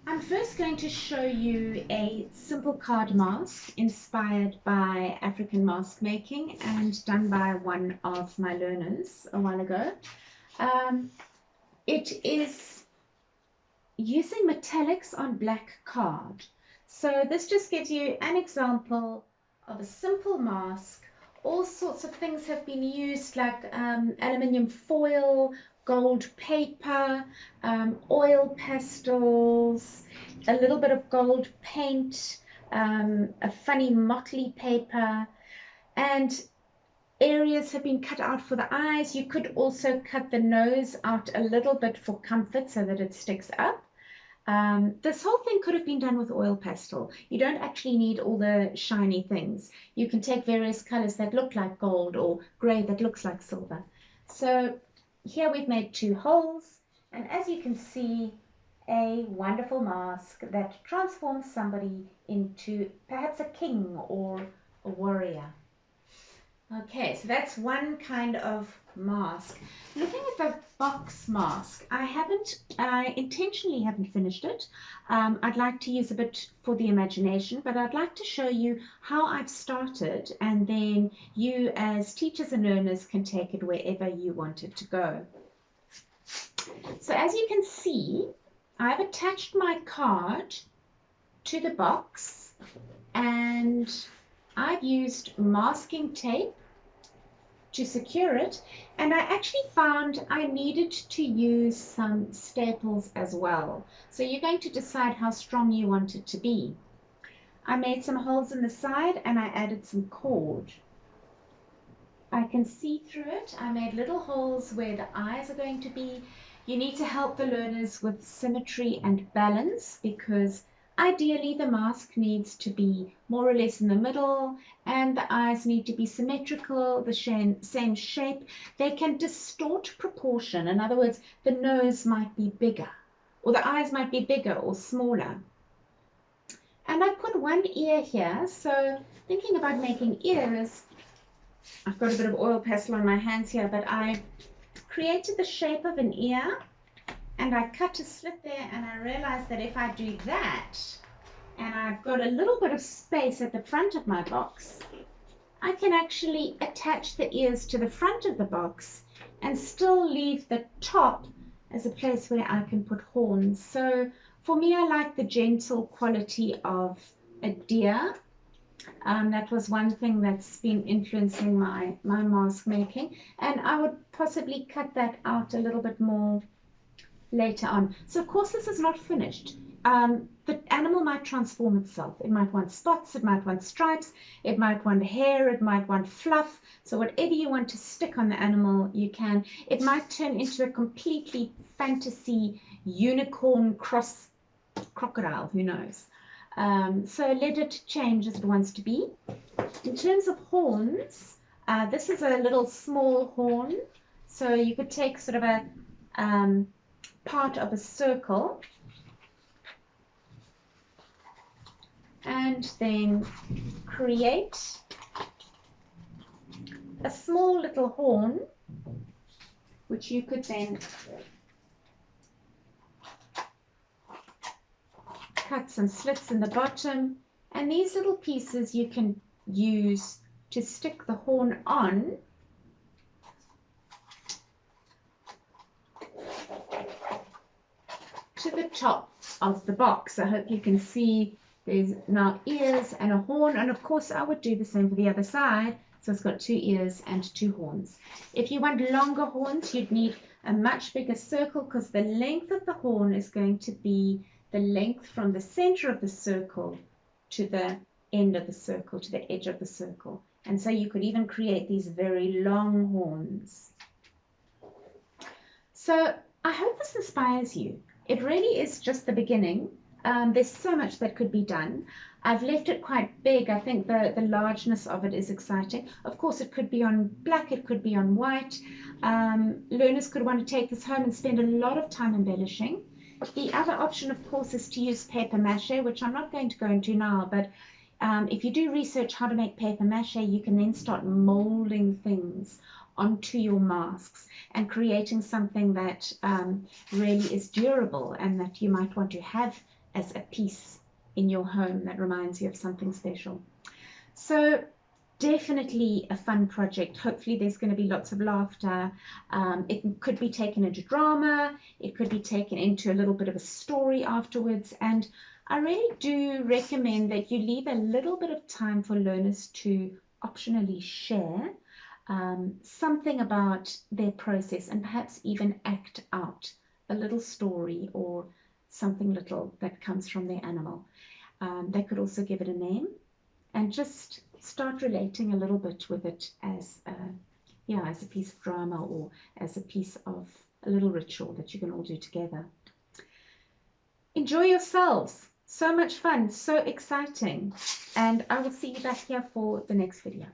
I'm first going to show you a simple card mask inspired by African mask making and done by one of my learners a while ago. Um, it is using metallics on black card. So this just gives you an example of a simple mask. All sorts of things have been used like aluminium foil, gold paper, oil pastels, a little bit of gold paint, a funny motley paper, and areas have been cut out for the eyes. You could also cut the nose out a little bit for comfort so that it sticks up. This whole thing could have been done with oil pastel. You don't actually need all the shiny things. You can take various colors that look like gold or gray that looks like silver. So here we've made two holes, and as you can see, a wonderful mask that transforms somebody into perhaps a king or a warrior. Okay, so that's one kind of mask. Looking at the box mask, I intentionally haven't finished it. I'd like to use a bit for the imagination, but I'd like to show you how I've started, and then you as teachers and learners can take it wherever you want it to go. So as you can see, I've attached my card to the box, and I've used masking tape to secure it, and I actually found I needed to use some staples as well. So you're going to decide how strong you want it to be. I made some holes in the side and I added some cord. I can see through it. I made little holes where the eyes are going to be. You need to help the learners with symmetry and balance, because ideally the mask needs to be more or less in the middle, and the eyes need to be symmetrical, the same shape. They can distort proportion. In other words, the nose might be bigger, or the eyes might be bigger or smaller. And I put one ear here, so thinking about making ears, I've got a bit of oil pastel on my hands here, but I created the shape of an ear, and I cut a slit there, and I realized that if I do that, and I've got a little bit of space at the front of my box, I can actually attach the ears to the front of the box and still leave the top as a place where I can put horns. So for me, I like the gentle quality of a deer. That was one thing that's been influencing my mask making, and I would possibly cut that out a little bit more later on. So of course this is not finished. The animal might transform itself. It might want spots, it might want stripes, it might want hair, it might want fluff. So whatever you want to stick on the animal, you can. It might turn into a completely fantasy unicorn cross crocodile, who knows. So let it change as it wants to be. In terms of horns, this is a little small horn. So you could take sort of a part of a circle and then create a small little horn, which you could then cut some slits in the bottom, and these little pieces you can use to stick the horn on to the top of the box. I hope you can see there's now ears and a horn, and of course I would do the same for the other side. So it's got two ears and two horns. If you want longer horns, you'd need a much bigger circle, because the length of the horn is going to be the length from the center of the circle to the end of the circle, to the edge of the circle. And so you could even create these very long horns. So I hope this inspires you. It really is just the beginning. There's so much that could be done. I've left it quite big. I think the largeness of it is exciting. Of course, it could be on black, it could be on white. Learners could want to take this home and spend a lot of time embellishing. The other option, of course, is to use paper mache, which I'm not going to go into now, but if you do research how to make paper mache, you can then start molding things onto your masks and creating something that really is durable and that you might want to have as a piece in your home that reminds you of something special. So definitely a fun project. Hopefully there's going to be lots of laughter. It could be taken into drama. It could be taken into a little bit of a story afterwards. And I really do recommend that you leave a little bit of time for learners to optionally share something about their process and perhaps even act out a little story or something little that comes from their animal. They could also give it a name and just start relating a little bit with it as a piece of drama or as a piece of a little ritual that you can all do together. Enjoy yourselves. So much fun, so exciting. And I will see you back here for the next video.